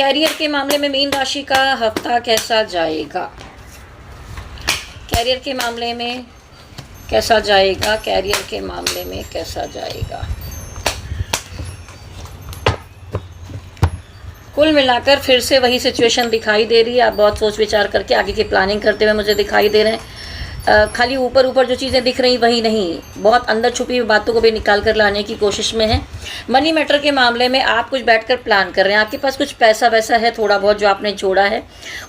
Career के मामले में मीन राशि का हफ्ता कैसा जाएगा? कैरियर के मामले में कैसा जाएगा? कैरियर के मामले में कैसा जाएगा? कुल मिलाकर फिर से वही सिचुएशन दिखाई दे रही है। आप बहुत सोच विचार करके आगे की प्लानिंग करते हुए मुझे दिखाई दे रहे हैं। खाली ऊपर ऊपर जो चीज़ें दिख रही वही नहीं, बहुत अंदर छुपी हुई बातों को भी निकाल कर लाने की कोशिश में है। मनी मैटर के मामले में आप कुछ बैठकर प्लान कर रहे हैं। आपके पास कुछ पैसा वैसा है थोड़ा बहुत जो आपने जोड़ा है,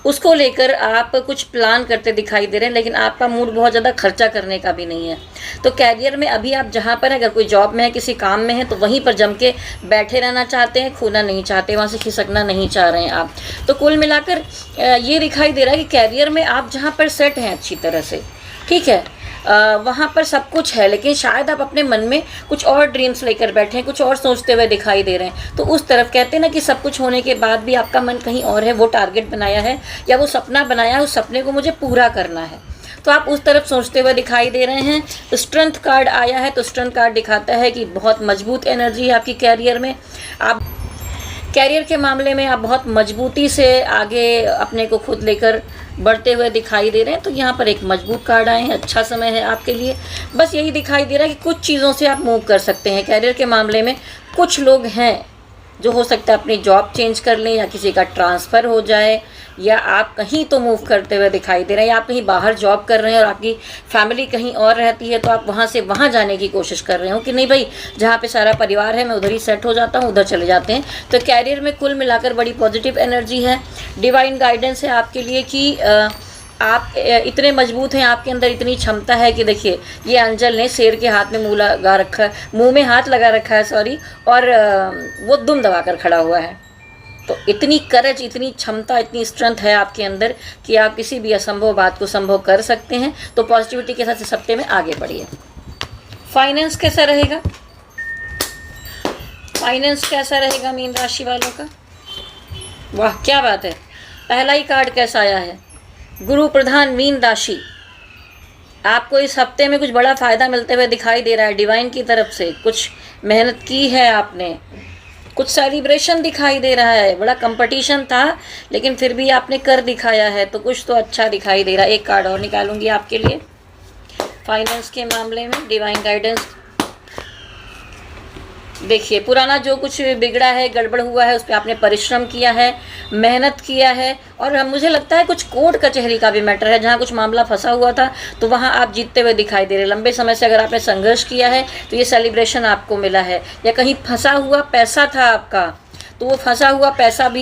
उसको लेकर आप कुछ प्लान करते दिखाई दे रहे हैं, लेकिन आपका मूड बहुत ज़्यादा खर्चा करने का भी नहीं है। तो कैरियर में अभी आप जहाँ पर, अगर कोई जॉब में है, किसी काम में है, तो वहीं पर जम के बैठे रहना चाहते हैं, खोना नहीं चाहते, वहाँ से खिसकना नहीं चाह रहे हैं आप। तो कुल मिलाकर ये दिखाई दे रहा है कि कैरियर में आप जहाँ पर सेट हैं अच्छी तरह से, ठीक है, वहाँ पर सब कुछ है, लेकिन शायद आप अपने मन में कुछ और ड्रीम्स लेकर बैठे हैं, कुछ और सोचते हुए दिखाई दे रहे हैं। तो उस तरफ कहते हैं ना कि सब कुछ होने के बाद भी आपका मन कहीं और है, वो टारगेट बनाया है या वो सपना बनाया है, उस सपने को मुझे पूरा करना है, तो आप उस तरफ सोचते हुए दिखाई दे रहे हैं। तो स्ट्रेंथ कार्ड आया है, तो स्ट्रेंथ कार्ड दिखाता है कि बहुत मजबूत एनर्जी है आपकी कैरियर में। आप कैरियर के मामले में आप बहुत मजबूती से आगे अपने को खुद लेकर बढ़ते हुए दिखाई दे रहे हैं। तो यहाँ पर एक मजबूत कार्ड आए हैं, अच्छा समय है आपके लिए। बस यही दिखाई दे रहा है कि कुछ चीज़ों से आप मूव कर सकते हैं। कैरियर के मामले में कुछ लोग हैं जो हो सकता है अपनी जॉब चेंज कर लें, या किसी का ट्रांसफ़र हो जाए, या आप कहीं तो मूव करते हुए दिखाई दे रहे हैं, या आप कहीं बाहर जॉब कर रहे हैं और आपकी फैमिली कहीं और रहती है, तो आप वहाँ से वहाँ जाने की कोशिश कर रहे हो कि नहीं भाई, जहाँ पे सारा परिवार है मैं उधर ही सेट हो जाता हूँ, उधर चले जाते हैं। तो कैरियर में कुल मिलाकर बड़ी पॉजिटिव एनर्जी है। डिवाइन गाइडेंस है आपके लिए कि आप इतने मजबूत हैं, आपके अंदर इतनी क्षमता है कि देखिए, ये अंजल ने शेर के हाथ में मुँह लगा रखा है, मुँह में हाथ लगा रखा है, सॉरी, और वो दुम दबा कर खड़ा हुआ है। तो इतनी करेज, इतनी क्षमता, इतनी स्ट्रेंथ है आपके अंदर कि आप किसी भी असंभव बात को संभव कर सकते हैं। तो पॉजिटिविटी के साथ इस हफ्ते में आगे बढ़िए। फाइनेंस कैसा रहेगा? फाइनेंस कैसा रहेगा मीन राशि वालों का? वाह, क्या बात है! पहला ही कार्ड कैसा आया है? गुरु प्रधान मीन राशि। आपको इस हफ्ते में कुछ बड़ा फ़ायदा मिलते हुए दिखाई दे रहा है डिवाइन की तरफ से। कुछ मेहनत की है आपने, कुछ सेलिब्रेशन दिखाई दे रहा है। बड़ा कंपटीशन था, लेकिन फिर भी आपने कर दिखाया है, तो कुछ तो अच्छा दिखाई दे रहा है। एक कार्ड और निकालूंगी आपके लिए फाइनेंस के मामले में, डिवाइन गाइडेंस। देखिए, पुराना जो कुछ बिगड़ा है, गड़बड़ हुआ है, उस पर आपने परिश्रम किया है, मेहनत किया है, और मुझे लगता है कुछ कोर्ट कचहरी का भी मैटर है, जहाँ कुछ मामला फंसा हुआ था, तो वहाँ आप जीतते हुए दिखाई दे रहे हैं। लंबे समय से अगर आपने संघर्ष किया है तो ये सेलिब्रेशन आपको मिला है। या कहीं फंसा हुआ पैसा था आपका, तो वो फंसा हुआ पैसा भी